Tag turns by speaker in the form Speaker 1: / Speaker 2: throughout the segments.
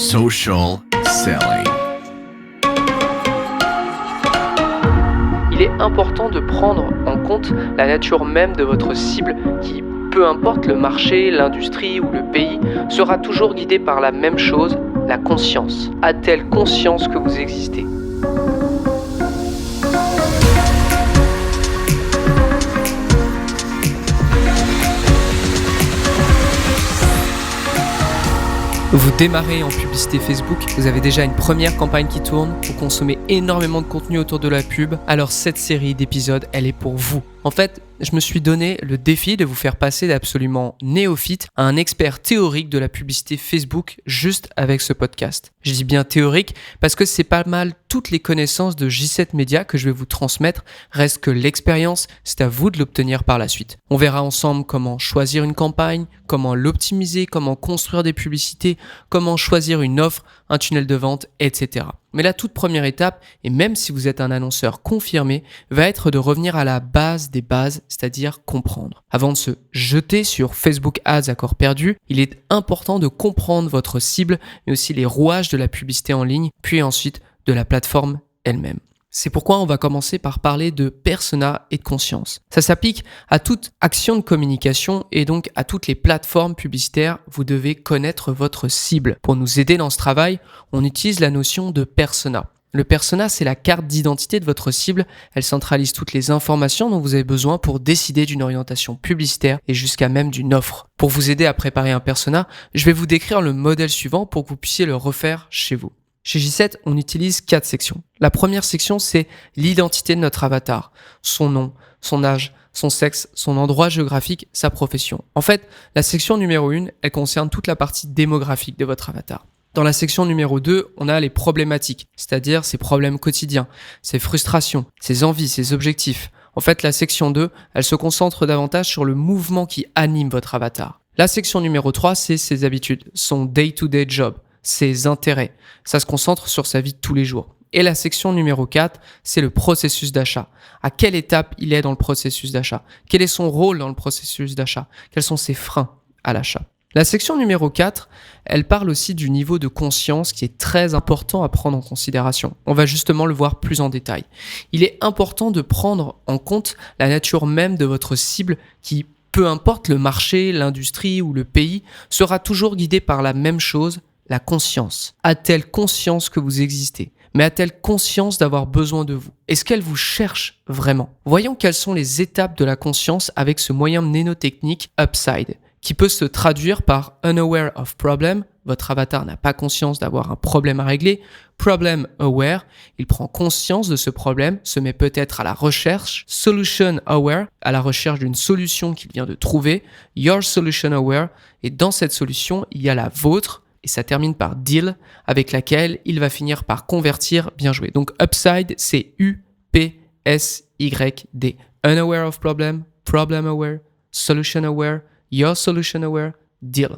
Speaker 1: Social selling.
Speaker 2: Il est important de prendre en compte la nature même de votre cible qui, peu importe le marché, l'industrie ou le pays, sera toujours guidée par la même chose, la conscience. A-t-elle conscience que vous existez ? Vous démarrez en publicité Facebook, vous avez déjà une première campagne qui tourne, vous consommez énormément de contenu autour de la pub, alors cette série d'épisodes, elle est pour vous. En fait, je me suis donné le défi de vous faire passer d'absolument néophyte à un expert théorique de la publicité Facebook juste avec ce podcast. Je dis bien théorique parce que c'est pas mal toutes les connaissances de J7 Media que je vais vous transmettre, reste que l'expérience, c'est à vous de l'obtenir par la suite. On verra ensemble comment choisir une campagne, comment l'optimiser, comment construire des publicités, comment choisir une offre, un tunnel de vente, etc. Mais la toute première étape, et même si vous êtes un annonceur confirmé, va être de revenir à la base des bases, c'est-à-dire comprendre. Avant de se jeter sur Facebook Ads à corps perdu, il est important de comprendre votre cible, mais aussi les rouages de la publicité en ligne, puis ensuite de la plateforme elle-même. C'est pourquoi on va commencer par parler de persona et de conscience. Ça s'applique à toute action de communication et donc à toutes les plateformes publicitaires. Vous devez connaître votre cible. Pour nous aider dans ce travail, on utilise la notion de persona. Le persona, c'est la carte d'identité de votre cible. Elle centralise toutes les informations dont vous avez besoin pour décider d'une orientation publicitaire et jusqu'à même d'une offre. Pour vous aider à préparer un persona, je vais vous décrire le modèle suivant pour que vous puissiez le refaire chez vous. Chez J7, on utilise 4 sections. La première section, c'est l'identité de notre avatar. Son nom, son âge, son sexe, son endroit géographique, sa profession. En fait, la section numéro 1, elle concerne toute la partie démographique de votre avatar. Dans la section numéro 2, on a les problématiques, c'est-à-dire ses problèmes quotidiens, ses frustrations, ses envies, ses objectifs. En fait, la section 2, elle se concentre davantage sur le mouvement qui anime votre avatar. La section numéro 3, c'est ses habitudes, son day-to-day job, ses intérêts. Ça se concentre sur sa vie de tous les jours. Et la section numéro 4, c'est le processus d'achat. À quelle étape il est dans le processus d'achat ? Quel est son rôle dans le processus d'achat ? Quels sont ses freins à l'achat ? La section numéro 4, elle parle aussi du niveau de conscience qui est très important à prendre en considération. On va justement le voir plus en détail. Il est important de prendre en compte la nature même de votre cible qui, peu importe le marché, l'industrie ou le pays, sera toujours guidée par la même chose, la conscience. A-t-elle conscience que vous existez ? Mais a-t-elle conscience d'avoir besoin de vous ? Est-ce qu'elle vous cherche vraiment ? Voyons quelles sont les étapes de la conscience avec ce moyen mnémotechnique Upside, qui peut se traduire par unaware of problem. Votre avatar n'a pas conscience d'avoir un problème à régler. Problem aware, il prend conscience de ce problème, se met peut-être à la recherche. Solution aware, à la recherche d'une solution qu'il vient de trouver. Your solution aware, et dans cette solution, il y a la vôtre. Et ça termine par deal, avec laquelle il va finir par convertir. Bien joué. Donc Upside, c'est U-P-S-Y-D. Unaware of problem, problem aware, solution aware, your solution aware, deal.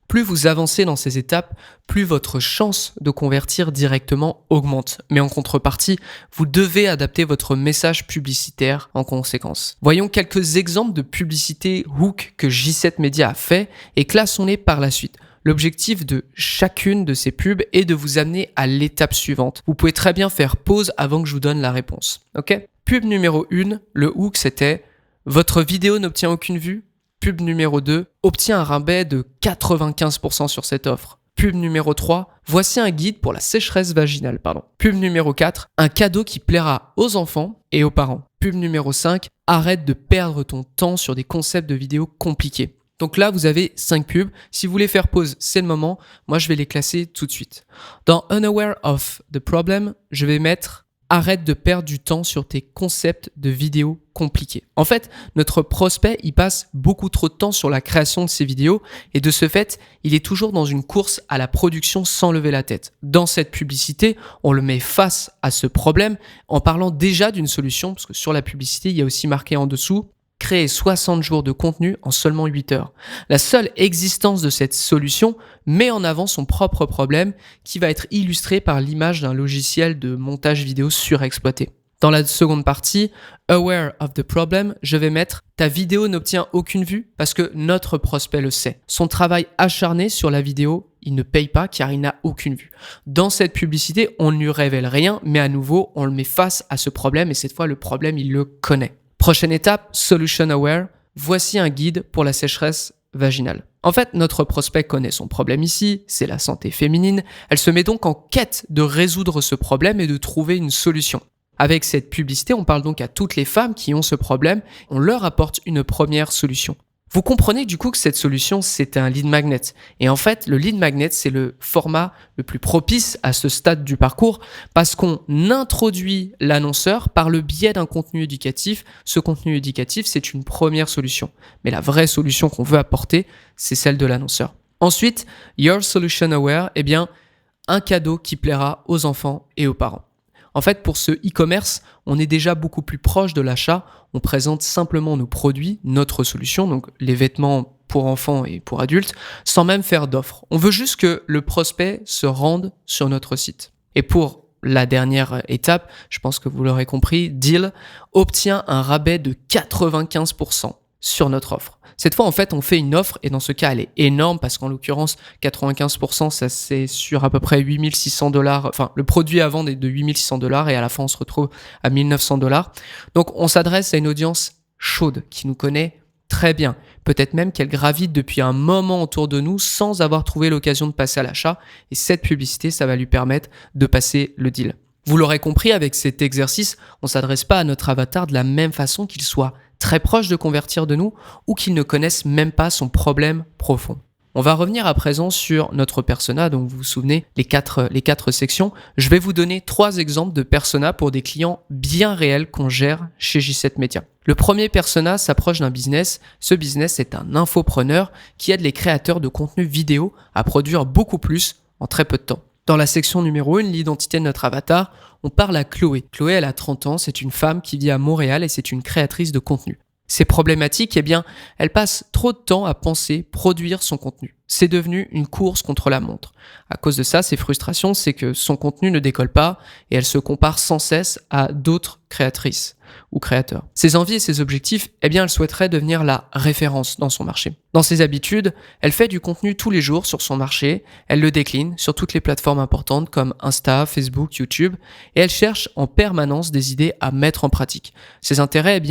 Speaker 2: Plus vous avancez dans ces étapes, plus votre chance de convertir directement augmente. Mais en contrepartie, vous devez adapter votre message publicitaire en conséquence. Voyons quelques exemples de publicité hook que J7 Media a fait et classons-les par la suite. L'objectif de chacune de ces pubs est de vous amener à l'étape suivante. Vous pouvez très bien faire pause avant que je vous donne la réponse. Ok ? Pub numéro 1, le hook c'était « Votre vidéo n'obtient aucune vue ?» Pub numéro 2, « Obtient un rabais de 95% sur cette offre ». Pub numéro 3, « Voici un guide pour la sécheresse vaginale ». Pub numéro 4, « Un cadeau qui plaira aux enfants et aux parents ». Pub numéro 5, « Arrête de perdre ton temps sur des concepts de vidéos compliqués ». Donc là, vous avez 5 pubs. Si vous voulez faire pause, c'est le moment. Moi, je vais les classer tout de suite. Dans Unaware of the Problem, je vais mettre « Arrête de perdre du temps sur tes concepts de vidéos compliqués ». En fait, notre prospect, il passe beaucoup trop de temps sur la création de ses vidéos et de ce fait, il est toujours dans une course à la production sans lever la tête. Dans cette publicité, on le met face à ce problème en parlant déjà d'une solution, parce que sur la publicité, il y a aussi marqué en dessous créer 60 jours de contenu en seulement 8 heures. La seule existence de cette solution met en avant son propre problème qui va être illustré par l'image d'un logiciel de montage vidéo surexploité. Dans la seconde partie, Aware of the problem, je vais mettre « Ta vidéo n'obtient aucune vue » parce que notre prospect le sait. Son travail acharné sur la vidéo il ne paye pas car il n'a aucune vue. Dans cette publicité, on ne lui révèle rien, mais à nouveau, on le met face à ce problème et cette fois, le problème, il le connaît. Prochaine étape, Solution Aware. Voici un guide pour la sécheresse vaginale. En fait, notre prospect connaît son problème ici, c'est la santé féminine. Elle se met donc en quête de résoudre ce problème et de trouver une solution. Avec cette publicité, on parle donc à toutes les femmes qui ont ce problème, on leur apporte une première solution. Vous comprenez du coup que cette solution, c'est un lead magnet. Et en fait, le lead magnet, c'est le format le plus propice à ce stade du parcours parce qu'on introduit l'annonceur par le biais d'un contenu éducatif. Ce contenu éducatif, c'est une première solution. Mais la vraie solution qu'on veut apporter, c'est celle de l'annonceur. Ensuite, Your Solution Aware, un cadeau qui plaira aux enfants et aux parents. En fait, pour ce e-commerce, on est déjà beaucoup plus proche de l'achat. On présente simplement nos produits, notre solution, donc les vêtements pour enfants et pour adultes, sans même faire d'offres. On veut juste que le prospect se rende sur notre site. Et pour la dernière étape, je pense que vous l'aurez compris, Deal obtient un rabais de 95% sur notre offre. Cette fois, en fait, on fait une offre et dans ce cas, elle est énorme parce qu'en l'occurrence, 95%, ça c'est sur à peu près $8,600. Enfin, le produit à vendre est de $8,600 et à la fin, on se retrouve à $1,900. Donc, on s'adresse à une audience chaude qui nous connaît très bien. Peut-être même qu'elle gravite depuis un moment autour de nous sans avoir trouvé l'occasion de passer à l'achat. Et cette publicité, ça va lui permettre de passer le deal. Vous l'aurez compris, avec cet exercice, on ne s'adresse pas à notre avatar de la même façon qu'il soit très proche de convertir de nous ou qu'il ne connaisse même pas son problème profond. On va revenir à présent sur notre persona, donc vous vous souvenez, les quatre sections. Je vais vous donner 3 exemples de persona pour des clients bien réels qu'on gère chez J7 Media. Le premier persona s'approche d'un business. Ce business est un infopreneur qui aide les créateurs de contenu vidéo à produire beaucoup plus en très peu de temps. Dans la section numéro 1, l'identité de notre avatar, on parle à Chloé. Chloé, elle a 30 ans, c'est une femme qui vit à Montréal et c'est une créatrice de contenu. Ses problématiques, elle passe trop de temps à penser, produire son contenu. C'est devenu une course contre la montre. À cause de ça, ses frustrations, c'est que son contenu ne décolle pas et elle se compare sans cesse à d'autres créatrices ou créateurs. Ses envies et ses objectifs, elle souhaiterait devenir la référence dans son marché. Dans ses habitudes, elle fait du contenu tous les jours sur son marché, elle le décline sur toutes les plateformes importantes comme Insta, Facebook, YouTube et elle cherche en permanence des idées à mettre en pratique. Ses intérêts,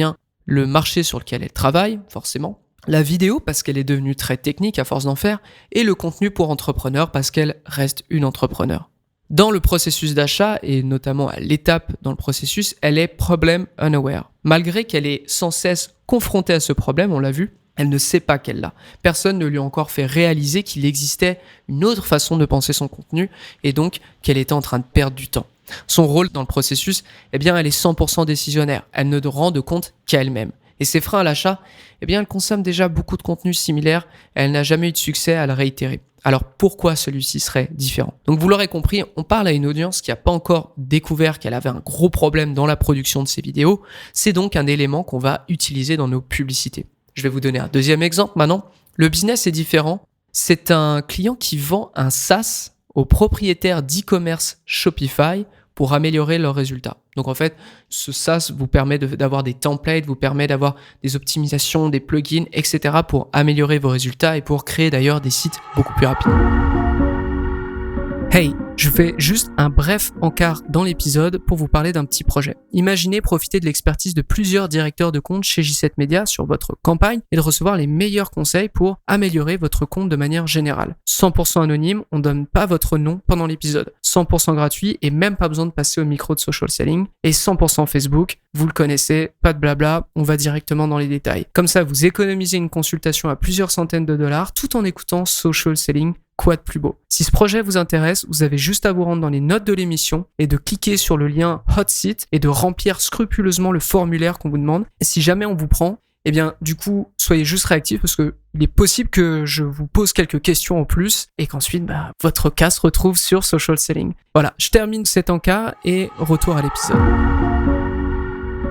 Speaker 2: le marché sur lequel elle travaille, forcément, la vidéo parce qu'elle est devenue très technique à force d'en faire, et le contenu pour entrepreneurs parce qu'elle reste une entrepreneur. Dans le processus d'achat, et notamment à l'étape dans le processus, elle est problem unaware. Malgré qu'elle est sans cesse confrontée à ce problème, on l'a vu, elle ne sait pas qu'elle l'a. Personne ne lui a encore fait réaliser qu'il existait une autre façon de penser son contenu, et donc qu'elle était en train de perdre du temps. Son rôle dans le processus, elle est 100% décisionnaire. Elle ne rend de compte qu'à elle-même. Et ses freins à l'achat, elle consomme déjà beaucoup de contenus similaires et elle n'a jamais eu de succès à le réitérer. Alors pourquoi celui-ci serait différent ? Donc vous l'aurez compris, on parle à une audience qui n'a pas encore découvert qu'elle avait un gros problème dans la production de ses vidéos. C'est donc un élément qu'on va utiliser dans nos publicités. Je vais vous donner un deuxième exemple maintenant. Le business est différent. C'est un client qui vend un SaaS aux propriétaires d'e-commerce Shopify pour améliorer leurs résultats. Donc en fait, ce SaaS vous permet d'avoir des templates, vous permet d'avoir des optimisations, des plugins, etc. pour améliorer vos résultats et pour créer d'ailleurs des sites beaucoup plus rapides. Hey, je fais juste un bref encart dans l'épisode pour vous parler d'un petit projet. Imaginez profiter de l'expertise de plusieurs directeurs de compte chez J7 Media sur votre campagne et de recevoir les meilleurs conseils pour améliorer votre compte de manière générale. 100% anonyme, on donne pas votre nom pendant l'épisode. 100% gratuit et même pas besoin de passer au micro de social selling. Et 100% Facebook, vous le connaissez, pas de blabla, on va directement dans les détails. Comme ça, vous économisez une consultation à plusieurs centaines de dollars tout en écoutant social selling. Quoi de plus beau ? Si ce projet vous intéresse, vous avez juste à vous rendre dans les notes de l'émission et de cliquer sur le lien Hot Seat et de remplir scrupuleusement le formulaire qu'on vous demande. Et si jamais on vous prend, du coup, soyez juste réactifs parce que il est possible que je vous pose quelques questions en plus et qu'ensuite, votre cas se retrouve sur social selling. Voilà, je termine cet encart et retour à l'épisode.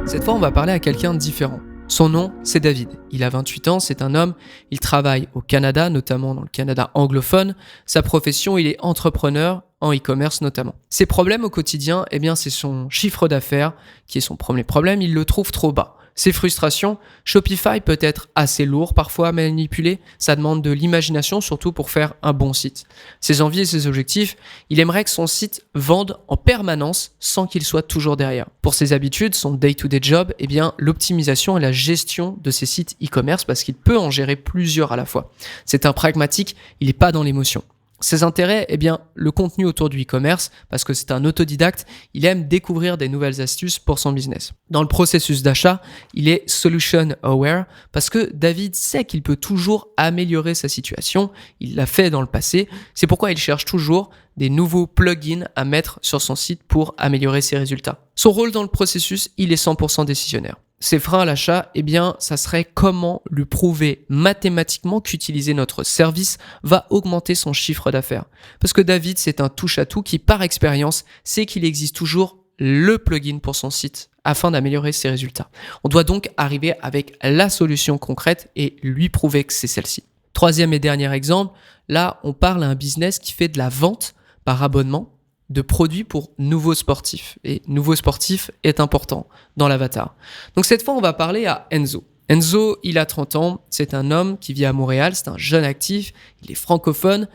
Speaker 2: Cette fois, on va parler à quelqu'un de différent. Son nom, c'est David. Il a 28 ans, c'est un homme. Il travaille au Canada, notamment dans le Canada anglophone. Sa profession, il est entrepreneur en e-commerce notamment. Ses problèmes au quotidien, c'est son chiffre d'affaires qui est son premier problème. Il le trouve trop bas. Ces frustrations, Shopify peut être assez lourd parfois à manipuler, ça demande de l'imagination surtout pour faire un bon site. Ses envies et ses objectifs, il aimerait que son site vende en permanence sans qu'il soit toujours derrière. Pour ses habitudes, son day-to-day job, eh bien l'optimisation et la gestion de ses sites e-commerce parce qu'il peut en gérer plusieurs à la fois. C'est un pragmatique, il n'est pas dans l'émotion. Ses intérêts, eh bien, le contenu autour du e-commerce, parce que c'est un autodidacte, il aime découvrir des nouvelles astuces pour son business. Dans le processus d'achat, il est solution aware, parce que David sait qu'il peut toujours améliorer sa situation, il l'a fait dans le passé, c'est pourquoi il cherche toujours des nouveaux plugins à mettre sur son site pour améliorer ses résultats. Son rôle dans le processus, il est 100% décisionnaire. Ses freins à l'achat, eh bien, ça serait comment lui prouver mathématiquement qu'utiliser notre service va augmenter son chiffre d'affaires. Parce que David, c'est un touche-à-tout qui, par expérience, sait qu'il existe toujours le plugin pour son site afin d'améliorer ses résultats. On doit donc arriver avec la solution concrète et lui prouver que c'est celle-ci. Troisième et dernier exemple, là, on parle à un business qui fait de la vente par abonnement de produits pour nouveaux sportifs. Et nouveau sportif est important dans l'avatar. Donc cette fois, on va parler à Enzo. Enzo, il a 30 ans, c'est un homme qui vit à Montréal, c'est un jeune actif, il est francophone,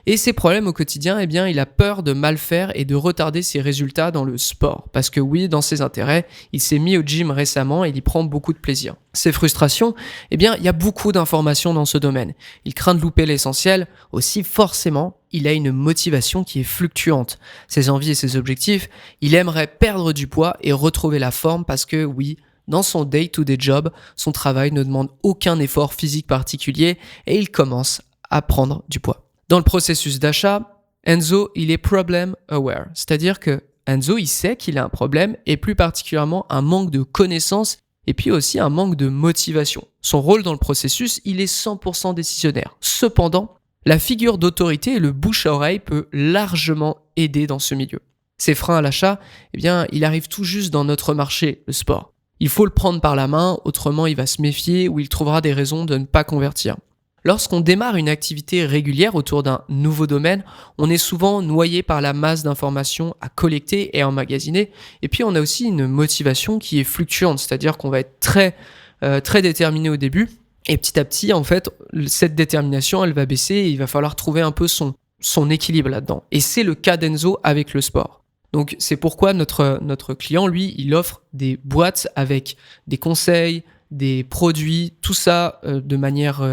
Speaker 2: et ses problèmes au quotidien, eh bien, il a peur de mal faire et de retarder ses résultats dans le sport. Parce que oui, dans ses intérêts, il s'est mis au gym récemment et il y prend beaucoup de plaisir. Ses frustrations, eh bien, il y a beaucoup d'informations dans ce domaine. Il craint de louper l'essentiel, aussi forcément, il a une motivation qui est fluctuante. Ses envies et ses objectifs, il aimerait perdre du poids et retrouver la forme parce que oui, dans son day-to-day job, son travail ne demande aucun effort physique particulier et il commence à prendre du poids. Dans le processus d'achat, Enzo, il est problem aware, c'est-à-dire que Enzo, il sait qu'il a un problème et plus particulièrement un manque de connaissances et puis aussi un manque de motivation. Son rôle dans le processus, il est 100% décisionnaire. Cependant, la figure d'autorité et le bouche à oreille peut largement aider dans ce milieu. Ses freins à l'achat, eh bien, il arrive tout juste dans notre marché, le sport. Il faut le prendre par la main, autrement il va se méfier ou il trouvera des raisons de ne pas convertir. Lorsqu'on démarre une activité régulière autour d'un nouveau domaine, on est souvent noyé par la masse d'informations à collecter et à emmagasiner. Et puis on a aussi une motivation qui est fluctuante, c'est-à-dire qu'on va être très déterminé au début. Et petit à petit, en fait, cette détermination, elle va baisser et il va falloir trouver un peu son équilibre là-dedans. Et c'est le cas d'Enzo avec le sport. Donc c'est pourquoi notre client, lui, il offre des boîtes avec des conseils, des produits, tout ça de manière,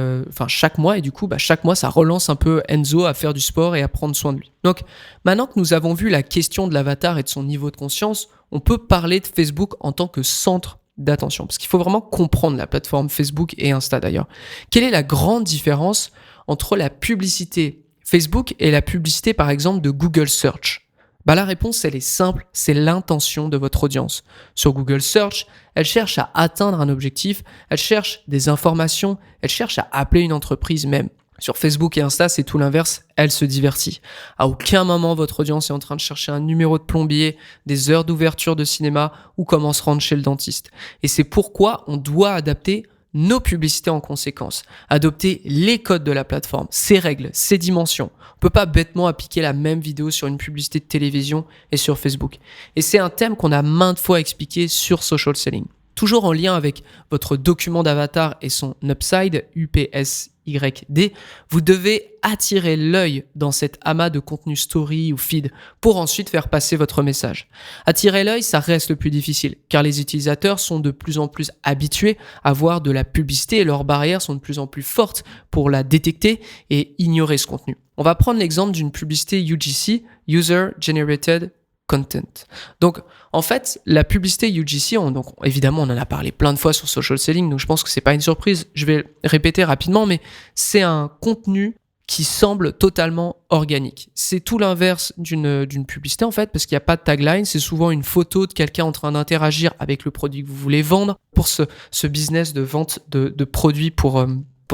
Speaker 2: chaque mois. Et du coup, chaque mois, ça relance un peu Enzo à faire du sport et à prendre soin de lui. Donc maintenant que nous avons vu la question de l'avatar et de son niveau de conscience, on peut parler de Facebook en tant que centre d'attention. Parce qu'il faut vraiment comprendre la plateforme Facebook et Insta d'ailleurs. Quelle est la grande différence entre la publicité Facebook et la publicité par exemple de Google Search ? La réponse, elle est simple, c'est l'intention de votre audience. Sur Google Search, elle cherche à atteindre un objectif, elle cherche des informations, elle cherche à appeler une entreprise même. Sur Facebook et Insta, c'est tout l'inverse, elle se divertit. À aucun moment, votre audience est en train de chercher un numéro de plombier, des heures d'ouverture de cinéma ou comment se rendre chez le dentiste. Et c'est pourquoi on doit adapter nos publicités en conséquence, adopter les codes de la plateforme, ses règles, ses dimensions. On peut pas bêtement appliquer la même vidéo sur une publicité de télévision et sur Facebook. Et c'est un thème qu'on a maintes fois expliqué sur Social Selling. Toujours en lien avec votre document d'avatar et son upside, UPSYD, vous devez attirer l'œil dans cet amas de contenu story ou feed pour ensuite faire passer votre message. Attirer l'œil, ça reste le plus difficile car les utilisateurs sont de plus en plus habitués à voir de la publicité et leurs barrières sont de plus en plus fortes pour la détecter et ignorer ce contenu. On va prendre l'exemple d'une publicité UGC, User Generated Content. Donc, en fait, la publicité UGC, évidemment, on en a parlé plein de fois sur Social Selling, donc je pense que c'est pas une surprise. Je vais répéter rapidement, mais c'est un contenu qui semble totalement organique. C'est tout l'inverse d'une publicité, en fait, parce qu'il n'y a pas de tagline. C'est souvent une photo de quelqu'un en train d'interagir avec le produit que vous voulez vendre. Pour ce business de vente de produits pour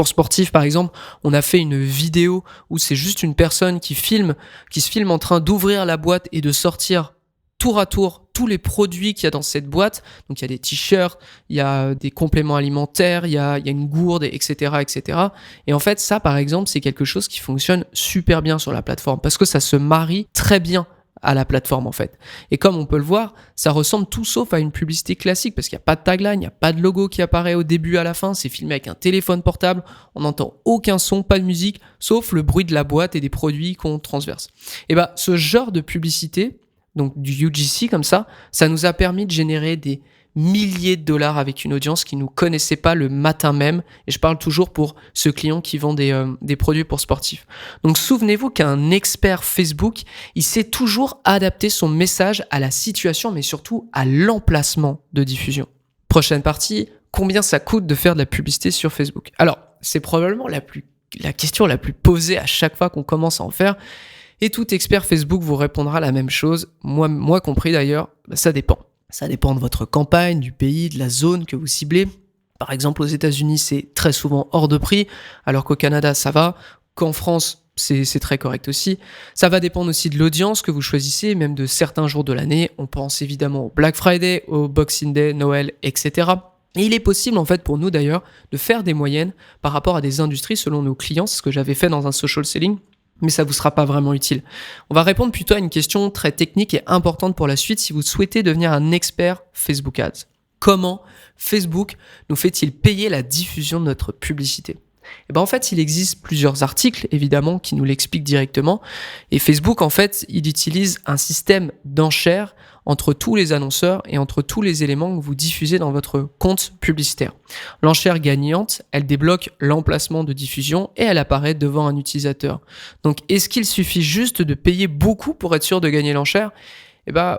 Speaker 2: sportifs, par exemple, on a fait une vidéo où c'est juste une personne qui se filme en train d'ouvrir la boîte et de sortir tour à tour tous les produits qu'il y a dans cette boîte. Donc, il y a des t-shirts, il y a des compléments alimentaires, il y a une gourde, etc., etc. Et en fait, ça, par exemple, c'est quelque chose qui fonctionne super bien sur la plateforme parce que ça se marie très bien à la plateforme en fait. Et comme on peut le voir, ça ressemble tout sauf à une publicité classique parce qu'il n'y a pas de tagline, il n'y a pas de logo qui apparaît au début à la fin, c'est filmé avec un téléphone portable, on n'entend aucun son, pas de musique, sauf le bruit de la boîte et des produits qu'on transverse. Et ce genre de publicité, donc du UGC comme ça nous a permis de générer des milliers de dollars avec une audience qui nous connaissait pas le matin même. Et je parle toujours pour ce client qui vend des produits pour sportifs. Donc souvenez-vous qu'un expert Facebook, il sait toujours adapter son message à la situation, mais surtout à l'emplacement de diffusion. Prochaine partie, combien ça coûte de faire de la publicité sur Facebook? Alors, c'est probablement la question la plus posée à chaque fois qu'on commence à en faire. Et tout expert Facebook vous répondra la même chose, moi compris d'ailleurs, ça dépend. Ça dépend de votre campagne, du pays, de la zone que vous ciblez. Par exemple, aux États-Unis, c'est très souvent hors de prix, alors qu'au Canada, ça va. Qu'en France, c'est très correct aussi. Ça va dépendre aussi de l'audience que vous choisissez, même de certains jours de l'année. On pense évidemment au Black Friday, au Boxing Day, Noël, etc. Et il est possible, en fait, pour nous d'ailleurs, de faire des moyennes par rapport à des industries selon nos clients. C'est ce que j'avais fait dans un social selling. Mais ça vous sera pas vraiment utile. On va répondre plutôt à une question très technique et importante pour la suite si vous souhaitez devenir un expert Facebook Ads. Comment Facebook nous fait-il payer la diffusion de notre publicité ? En fait, il existe plusieurs articles, évidemment, qui nous l'expliquent directement. Et Facebook, en fait, il utilise un système d'enchères entre tous les annonceurs et entre tous les éléments que vous diffusez dans votre compte publicitaire. L'enchère gagnante, elle débloque l'emplacement de diffusion et elle apparaît devant un utilisateur. Donc, est-ce qu'il suffit juste de payer beaucoup pour être sûr de gagner l'enchère ?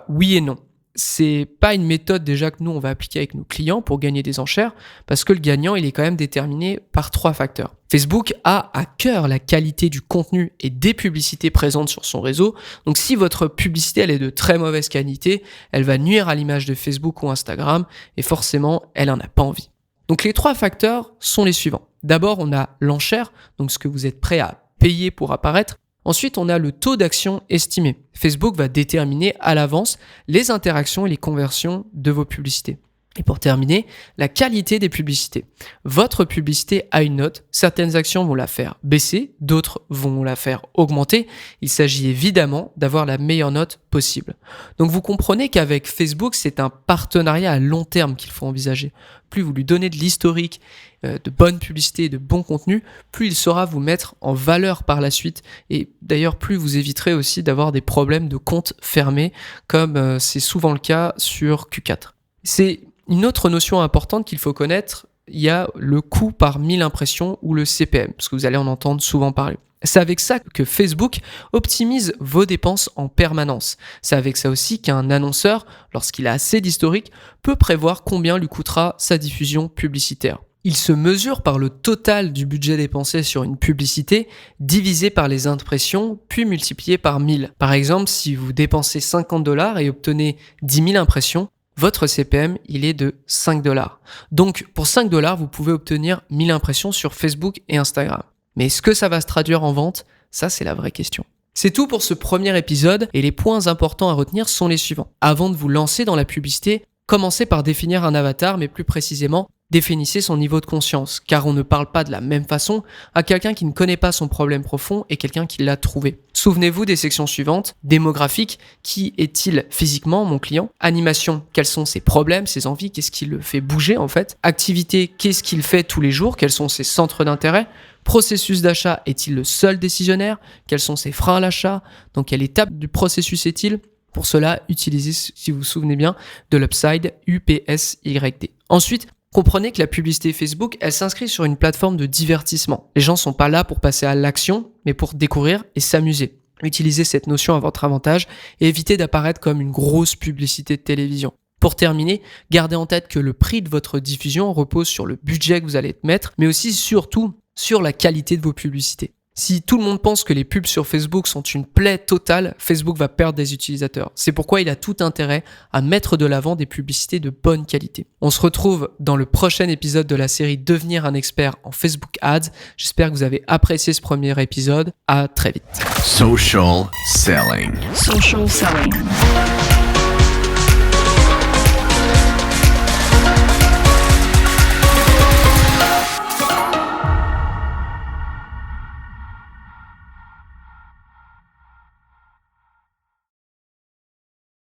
Speaker 2: Oui et non. C'est pas une méthode déjà que nous on va appliquer avec nos clients pour gagner des enchères parce que le gagnant il est quand même déterminé par 3 facteurs. Facebook a à cœur la qualité du contenu et des publicités présentes sur son réseau. Donc si votre publicité elle est de très mauvaise qualité, elle va nuire à l'image de Facebook ou Instagram et forcément elle en a pas envie. Donc les 3 facteurs sont les suivants. D'abord on a l'enchère, donc ce que vous êtes prêt à payer pour apparaître. Ensuite, on a le taux d'action estimé. Facebook va déterminer à l'avance les interactions et les conversions de vos publicités. Et pour terminer, la qualité des publicités. Votre publicité a une note. Certaines actions vont la faire baisser, d'autres vont la faire augmenter. Il s'agit évidemment d'avoir la meilleure note possible. Donc vous comprenez qu'avec Facebook, c'est un partenariat à long terme qu'il faut envisager. Plus vous lui donnez de l'historique, de bonnes publicités, de bons contenus, plus il saura vous mettre en valeur par la suite. Et d'ailleurs, plus vous éviterez aussi d'avoir des problèmes de compte fermés, comme c'est souvent le cas sur Q4. C'est une autre notion importante qu'il faut connaître, il y a le coût par 1000 impressions ou le CPM, parce que vous allez en entendre souvent parler. C'est avec ça que Facebook optimise vos dépenses en permanence. C'est avec ça aussi qu'un annonceur, lorsqu'il a assez d'historique, peut prévoir combien lui coûtera sa diffusion publicitaire. Il se mesure par le total du budget dépensé sur une publicité divisé par les impressions puis multiplié par 1000. Par exemple, si vous dépensez $50 et obtenez 10 000 impressions, votre CPM, il est de $5. Donc, pour $5, vous pouvez obtenir 1000 impressions sur Facebook et Instagram. Mais est-ce que ça va se traduire en vente ? Ça, c'est la vraie question. C'est tout pour ce premier épisode et les points importants à retenir sont les suivants. Avant de vous lancer dans la publicité, commencez par définir un avatar, mais plus précisément, définissez son niveau de conscience, car on ne parle pas de la même façon à quelqu'un qui ne connaît pas son problème profond et quelqu'un qui l'a trouvé. Souvenez-vous des sections suivantes. Démographique, qui est-il physiquement, mon client ? Animation, quels sont ses problèmes, ses envies, qu'est-ce qui le fait bouger en fait ? Activité, qu'est-ce qu'il fait tous les jours, quels sont ses centres d'intérêt ? Processus d'achat, est-il le seul décisionnaire ? Quels sont ses freins à l'achat ? Dans quelle étape du processus est-il ? Pour cela, utilisez, si vous vous souvenez bien, de l'Upside UPSYD. Ensuite, comprenez que la publicité Facebook, elle s'inscrit sur une plateforme de divertissement. Les gens ne sont pas là pour passer à l'action, mais pour découvrir et s'amuser. Utilisez cette notion à votre avantage et évitez d'apparaître comme une grosse publicité de télévision. Pour terminer, gardez en tête que le prix de votre diffusion repose sur le budget que vous allez mettre, mais aussi surtout sur la qualité de vos publicités. Si tout le monde pense que les pubs sur Facebook sont une plaie totale, Facebook va perdre des utilisateurs. C'est pourquoi il a tout intérêt à mettre de l'avant des publicités de bonne qualité. On se retrouve dans le prochain épisode de la série Devenir un expert en Facebook Ads. J'espère que vous avez apprécié ce premier épisode. À très vite.
Speaker 1: Social selling.
Speaker 3: Social selling.